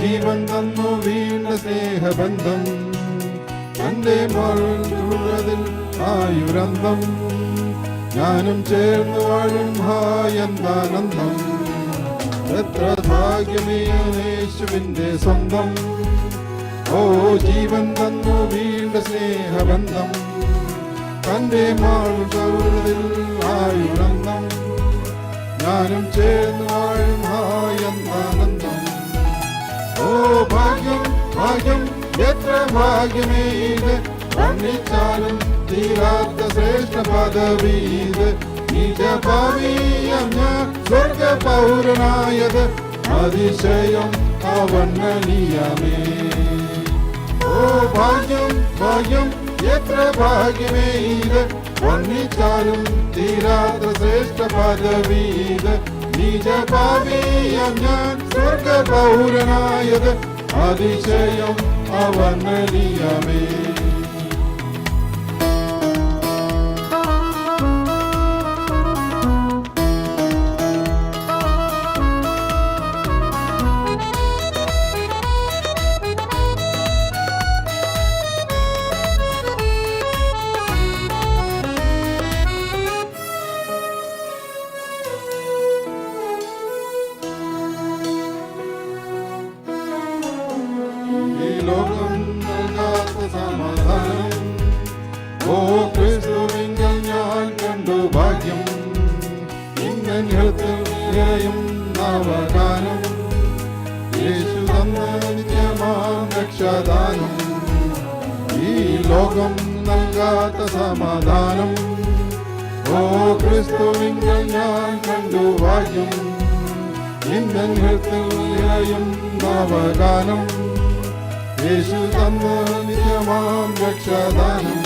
ജീവൻ തന്നു വീണ്ട സ്നേഹബന്ധം, തന്റെ മഴതിൽ ആയുരന്തം, ഞാനും ചേർന്ന് വാഴും ഹായന്താനന്ദം. എത്ര ഭാഗ്യമേ യേശുവിന്റെ സ്വന്തം, ഓ ജീവൻ തന്നു വീണ്ട സ്നേഹബന്ധം, തന്റെ മഴതിൽ ആയുരന്തം, ഞാനും ചേർന്ന് വാഴും ഹായന്താനന്ദം. ഓ ഭാഗ്യം ഭാഗ്യം എത്ര ഭാഗ്യമേ ഇത്, വർണ്ണിച്ചാലും തീരാത്ത ശ്രേഷ്ഠ പദവീത്. നിജഭാവിയം ഞാൻ സ്വർഗ പൗരനായത്, അതിശയം അവർണ്ണനീയമേ. ഓ ഭാഗ്യം ഭാഗ്യം എത്ര ഭാഗ്യമേ ഇത്, വർണ്ണിച്ചാലും തീരാത്ത ശ്രേഷ്ഠ പദവീത്. നിജഭാവിയം ഞാൻ സ്വർഗ പൗരനായത്, അതിശയം അവർണ്ണനീയമേ. ലോകം നൽകാത്ത സമാധാനം, ഓ ക്രിസ്തുവിങ്കൽ ഞാൻ കണ്ടു ഭാഗ്യം. ഇന്നയും നവഗാനം, യേശു തന്ന നിത്യമാം രക്ഷാദാനം. ഈ ലോകം നൽകാത്ത സമാധാനം, ഓ ക്രിസ്തുവിങ്കൽ ഞാൻ കണ്ടു ഭാഗ്യം. ഇന്നയും നവഗാനം, യേശു തന്ന നിത്യമാം രക്ഷാദാനം.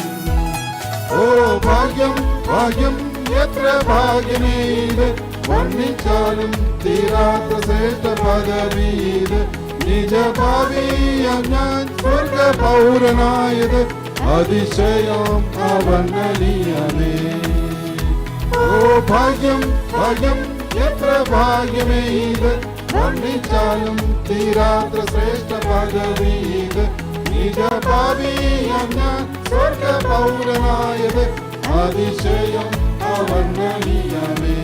ഓ ഭാഗ്യം ഭാഗ്യം എത്ര ഭാഗ്യമേ ഇത്, വർണ്ണിച്ചാലും തീരാത്ത ശ്രേഷ്ഠ പദവീത്. നിജഭാവിയം ഞാൻ സ്വർഗ പൗരനായത്, അതിശയം അവർണ്ണനീയമേ. ഓ ഭാഗ്യം ഭാഗ്യം എത്ര ഭാഗ്യമേ ഇത്, വർണ്ണിച്ചാലും തീരാത്ത ശ്രേഷ്ഠ പദവീത്. നിജഭാവിയം ഞാൻ സ്വർഗ പൗരനായത്, അതിശയം അവർണ്ണനീയമേ.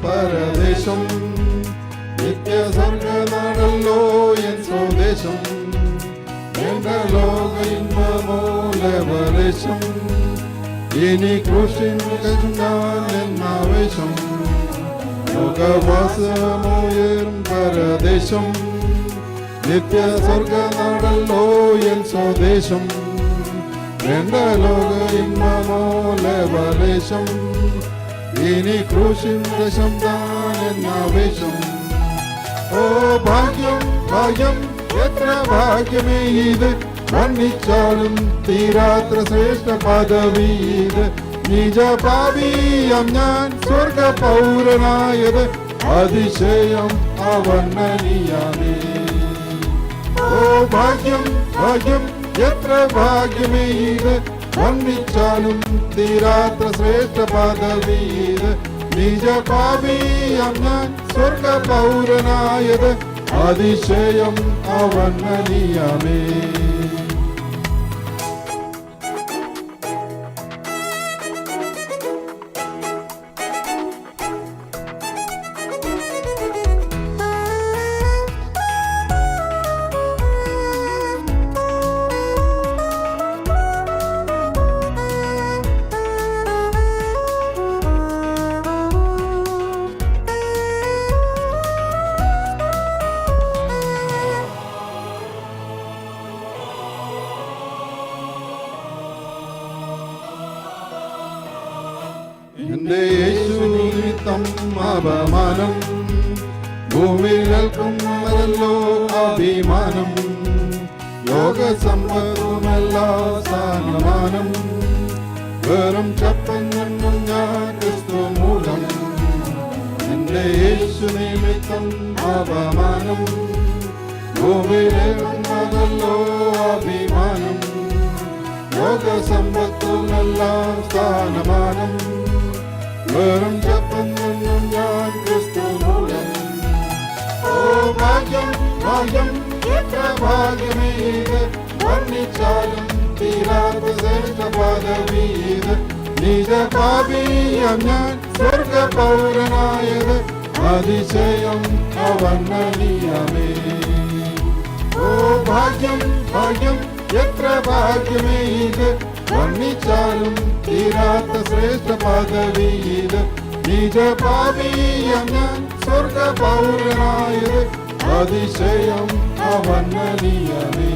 പരദേശം നിത്യസ്വർഗനാടല്ലോ എൻ സ്വദേശം, എന്റെ ലോക ഇൻപമൂലവലേശം. ഇനി ക്രൂശിൻ ഞാൻ എന്നാവേശം, ലോകവാസമോയേറും പരദേശം. നിത്യസ്വർഗനാടല്ലോ എൻ സ്വദേശം, എന്റെ ലോക ഇൻപമൂലവലേശം. ഇനി ക്രൂശിന്റെ ശബ്ദാനെന്നാവേശം. ഓ ഭാഗ്യം ഭാഗ്യം എത്ര ഭാഗ്യമേ ഇത്, വർണ്ണിച്ചാലും തീരാത്ര ശ്രേഷ്ഠ പദവീത്. നിജഭാവിയം ഞാൻ സ്വർഗ പൗരനായത്, അതിശയം അവർണ്ണനീയമേ. ഓ ഭാഗ്യം ഭാഗ്യം എത്ര ഭാഗ്യമേ ഇത്, വർണ്ണിച്ചാലും തീരാത്ത ശ്രേഷ്ഠ പദവീത്. നിജഭാവിയം ഞാൻ സ്വർഗ പൗരനായത്, അതിശയം അവർണ്ണനീയമേ. എന്റെ യേശു നിമിത്തം അപമാനം, ഭൂമിയിൽക്കും അതല്ലോ അഭിമാനം. ലോകസമ്പത്തുമല്ല സ്ഥാനമാനം, വെറും ചപ്പഞ്ഞെന്നും ഞാൻ ക്രിസ്തു മൂലം. എന്റെ യേശു നിമിത്തം അപമാനം, ഭൂമിയിലെന്നതല്ലോ അഭിമാനം. ലോകസമ്പത്തുമല്ല സ്ഥാനമാനം, വെറും ചപ്പഞ്ഞെന്നും ഞാൻ ക്രിസ്തു മൂലം. ഓ ഭാഗ്യം ഭാഗ്യം എത്ര ഭാഗ്യമേത്, വർണ്ണിച്ചാലും തീരാത്ത ശ്രേഷ്ഠ പദവീത്. നിജ പാപിയം ഞാൻ സ്വർഗ പൗരനായത്, അതിശയം അവർണ്ണനീയമേ. ഓ ഭാഗ്യം ഭാഗ്യം എത്ര ഭാഗ്യമേത്, വർണ്ണിച്ചാലും തീരാത്ത ശ്രേഷ്ഠ പദവീത്. നിജ പാപിയം ഞാൻ സ്വർഗ പൗരനായത്, അതിശയം അവർണ്ണനീയമേ.